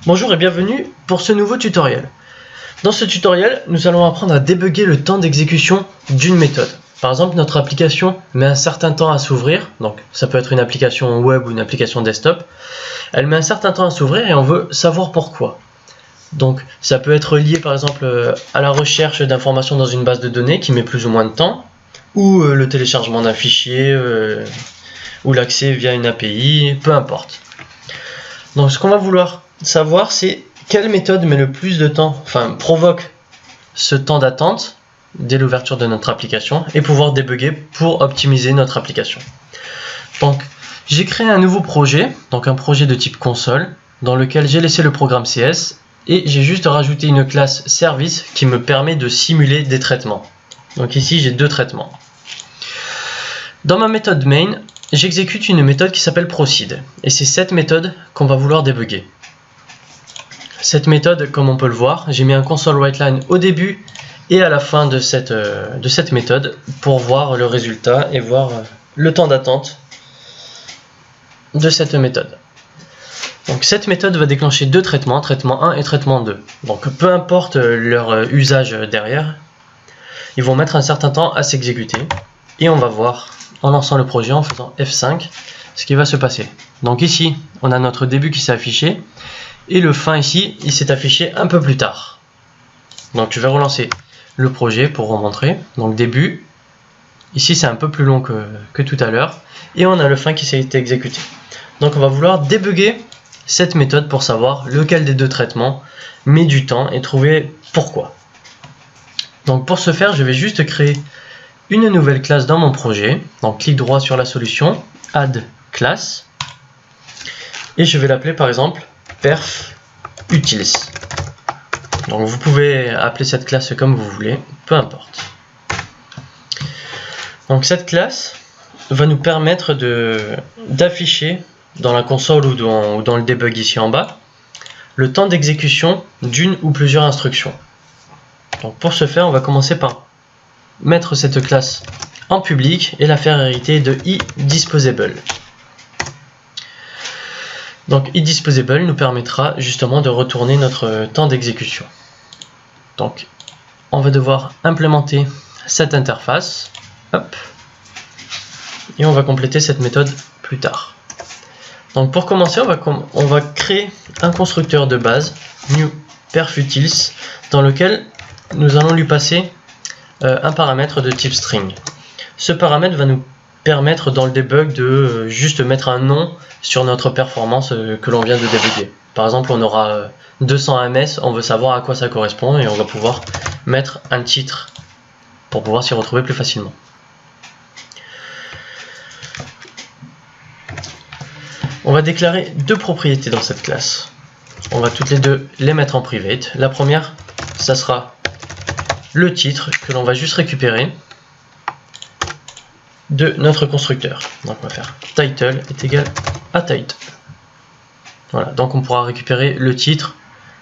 Bonjour et bienvenue pour ce nouveau tutoriel. Dans ce tutoriel, nous allons apprendre à débugger le temps d'exécution d'une méthode. Par exemple, notre application met un certain temps à s'ouvrir, donc ça peut être une application web ou une application desktop. Elle met un certain temps à s'ouvrir et on veut savoir pourquoi. Donc ça peut être lié par exemple à la recherche d'informations dans une base de données qui met plus ou moins de temps, ou le téléchargement d'un fichier, ou l'accès via une API, peu importe. Donc ce qu'on va vouloir savoir, c'est quelle méthode met le plus de temps, provoque ce temps d'attente dès l'ouverture de notre application et pouvoir débugger pour optimiser notre application. Donc j'ai créé un nouveau projet, donc un projet de type console, dans lequel j'ai laissé le programme CS et j'ai juste rajouté une classe service qui me permet de simuler des traitements. Donc ici j'ai deux traitements. Dans ma méthode main, j'exécute une méthode qui s'appelle proceed et c'est cette méthode qu'on va vouloir débugger. Cette méthode, comme on peut le voir, j'ai mis un console writeLine au début et à la fin de cette méthode pour voir le résultat et voir le temps d'attente de cette méthode. Donc cette méthode va déclencher deux traitements, traitement 1 et traitement 2. Donc peu importe leur usage derrière, ils vont mettre un certain temps à s'exécuter et on va voir en lançant le projet, en faisant F5, ce qui va se passer. Donc ici, on a notre début qui s'est affiché et le fin ici, il s'est affiché un peu plus tard. Donc je vais relancer le projet pour vous montrer. Donc début, ici c'est un peu plus long que tout à l'heure et on a le fin qui s'est exécuté. Donc on va vouloir débugger cette méthode pour savoir lequel des deux traitements met du temps et trouver pourquoi. Donc pour ce faire, je vais juste créer une nouvelle classe dans mon projet. Donc clic droit sur la solution, add class, et je vais l'appeler par exemple perf utils. Donc vous pouvez appeler cette classe comme vous voulez, peu importe. Donc cette classe va nous permettre d'afficher dans la console ou dans le debug ici en bas le temps d'exécution d'une ou plusieurs instructions. Donc pour ce faire, on va commencer par mettre cette classe en public et la faire hériter de iDisposable. Donc iDisposable nous permettra justement de retourner notre temps d'exécution. Donc on va devoir implémenter cette interface. Hop, et on va compléter cette méthode plus tard. Donc pour commencer, on va créer un constructeur de base, new perfutils, dans lequel nous allons lui passer un paramètre de type string. Ce paramètre va nous permettre dans le debug de juste mettre un nom sur notre performance que l'on vient de débugger. Par exemple, on aura 200 ms, on veut savoir à quoi ça correspond et on va pouvoir mettre un titre pour pouvoir s'y retrouver plus facilement. On va déclarer deux propriétés dans cette classe. On va toutes les deux les mettre en private. La première, ça sera le titre que l'on va juste récupérer de notre constructeur. Donc on va faire title est égal à title. Voilà, donc on pourra récupérer le titre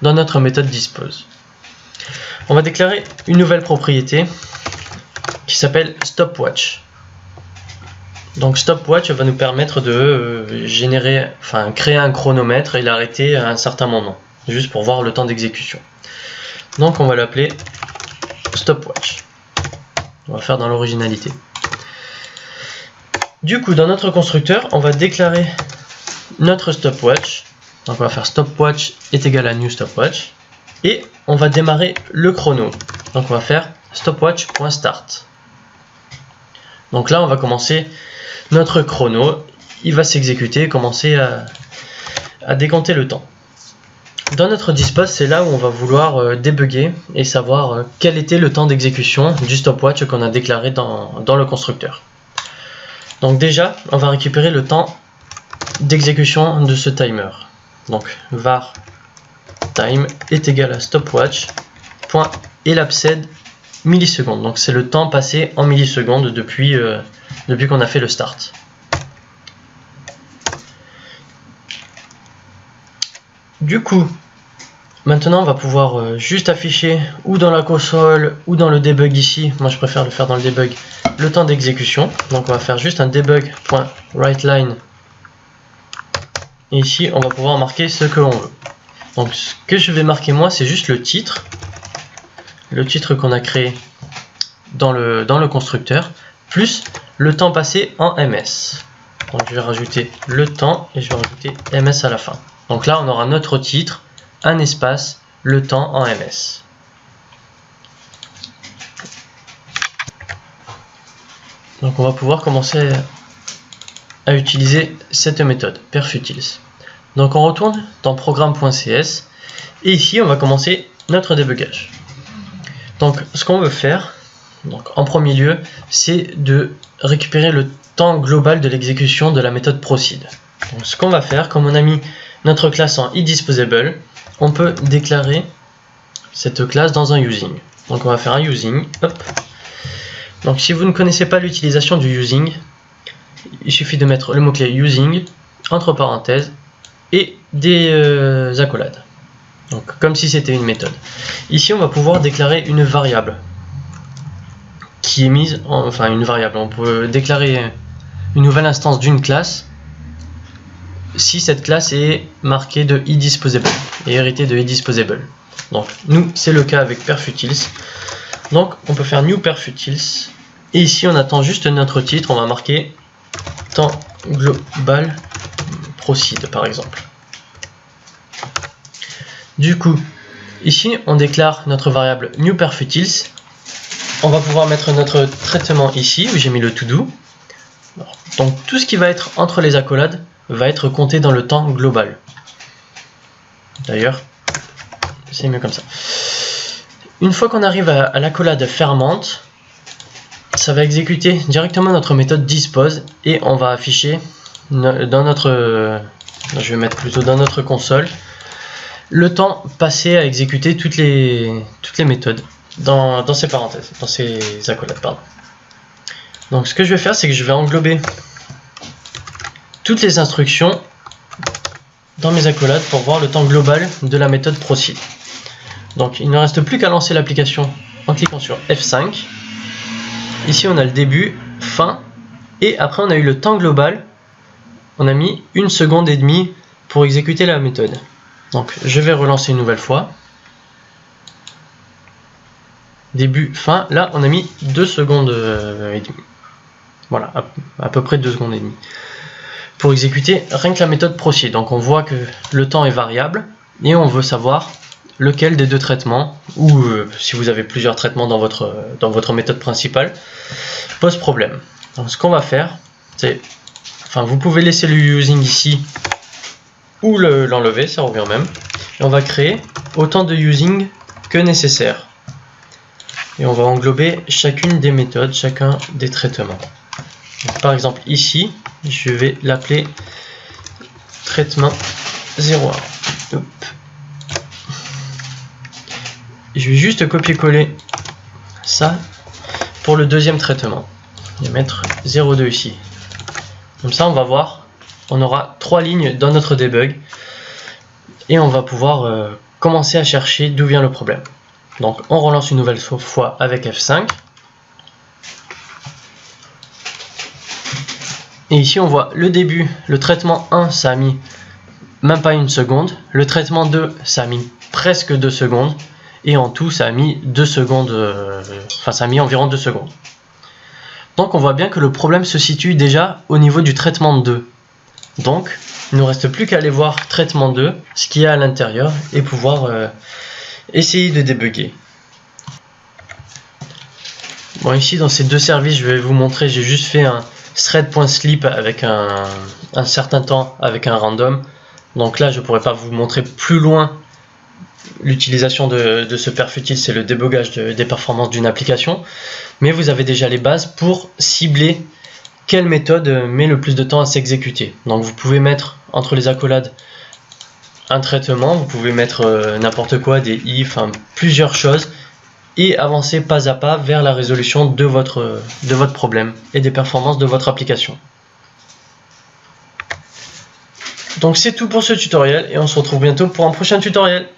dans notre méthode dispose. On va déclarer une nouvelle propriété qui s'appelle stopwatch. Donc stopwatch va nous permettre de créer un chronomètre et l'arrêter à un certain moment, juste pour voir le temps d'exécution. Donc on va l'appeler stopwatch. On va faire dans l'originalité. Du coup, dans notre constructeur, on va déclarer notre stopwatch. Donc on va faire stopwatch est égal à new stopwatch et on va démarrer le chrono. Donc on va faire stopwatch.start. Donc là, on va commencer notre chrono. Il va s'exécuter et commencer à décompter le temps. Dans notre dispose, c'est là où on va vouloir débugger et savoir quel était le temps d'exécution du stopwatch qu'on a déclaré dans le constructeur. Donc déjà, on va récupérer le temps d'exécution de ce timer. Donc var time est égal à stopwatch.elapsed millisecondes. Donc c'est le temps passé en millisecondes depuis qu'on a fait le start. Du coup, maintenant on va pouvoir juste afficher ou dans la console ou dans le debug ici, moi je préfère le faire dans le debug, le temps d'exécution. Donc on va faire juste un debug.writeLine et ici on va pouvoir marquer ce que l'on veut. Donc ce que je vais marquer moi, c'est juste le titre qu'on a créé dans le constructeur, plus le temps passé en ms. Donc je vais rajouter le temps et je vais rajouter ms à la fin. Donc là on aura notre titre, un espace, le temps en ms. Donc on va pouvoir commencer à utiliser cette méthode perfutils. Donc on retourne dans programme.cs et ici on va commencer notre débugage. Donc ce qu'on veut faire, donc en premier lieu, c'est de récupérer le temps global de l'exécution de la méthode proceed. Donc ce qu'on va faire, comme on a mis notre classe en iDisposable, on peut déclarer cette classe dans un using. Donc on va faire un using, hop. Donc si vous ne connaissez pas l'utilisation du using, il suffit de mettre le mot-clé using, entre parenthèses, et des accolades. Donc comme si c'était une méthode. Ici on va pouvoir déclarer une variable qui est mise en, enfin une variable. On peut déclarer une nouvelle instance d'une classe si cette classe est marquée de iDisposable et héritée de iDisposable. Donc nous c'est le cas avec perfutils. Donc on peut faire new perfutils et ici on attend juste notre titre, on va marquer temps global proceed par exemple. Du coup, ici on déclare notre variable new perfutils. On va pouvoir mettre notre traitement ici où j'ai mis le to do. Donc tout ce qui va être entre les accolades va être compté dans le temps global. D'ailleurs, c'est mieux comme ça. Une fois qu'on arrive à l'accolade fermente, ça va exécuter directement notre méthode dispose et on va afficher dans notre, je vais mettre plutôt dans notre console, le temps passé à exécuter toutes les méthodes dans ces parenthèses, dans ces accolades, pardon. Donc ce que je vais faire, c'est que je vais englober toutes les instructions dans mes accolades pour voir le temps global de la méthode proceed. Donc il ne reste plus qu'à lancer l'application en cliquant sur F5. Ici on a le début, fin, et après on a eu le temps global. On a mis 1 seconde et demie pour exécuter la méthode. Donc je vais relancer une nouvelle fois. Début, fin, là on a mis 2 secondes et demie. Voilà, à peu près 2 secondes et demie. Pour exécuter rien que la méthode proceed. Donc on voit que le temps est variable et on veut savoir lequel des deux traitements, ou si vous avez plusieurs traitements dans votre méthode principale, pose problème. Donc ce qu'on va faire, c'est, enfin vous pouvez laisser le using ici ou l'enlever, ça revient au même. Et on va créer autant de using que nécessaire. Et on va englober chacune des méthodes, chacun des traitements. Donc, par exemple ici, je vais l'appeler traitement 01. Hop. Je vais juste copier-coller ça pour le deuxième traitement. Je vais mettre 02 ici. Comme ça on va voir, on aura 3 lignes dans notre debug et on va pouvoir commencer à chercher d'où vient le problème. Donc on relance une nouvelle fois avec F5. Et ici on voit le début, le traitement 1 ça a mis même pas 1 seconde, le traitement 2 ça a mis presque 2 secondes, et en tout ça a mis 2 secondes, enfin ça a mis environ 2 secondes. Donc on voit bien que le problème se situe déjà au niveau du traitement 2. Donc il ne nous reste plus qu'à aller voir traitement 2, ce qu'il y a à l'intérieur, et pouvoir essayer de débugger. Bon, ici dans ces deux services je vais vous montrer, j'ai juste fait un thread.sleep avec un certain temps avec un random. Donc là je pourrais pas vous montrer plus loin l'utilisation de ce perfutils, c'est le débogage des performances d'une application, mais vous avez déjà les bases pour cibler quelle méthode met le plus de temps à s'exécuter. Donc vous pouvez mettre entre les accolades un traitement, vous pouvez mettre n'importe quoi, des if, enfin, plusieurs choses, et avancer pas à pas vers la résolution de votre problème et des performances de votre application. Donc c'est tout pour ce tutoriel et on se retrouve bientôt pour un prochain tutoriel.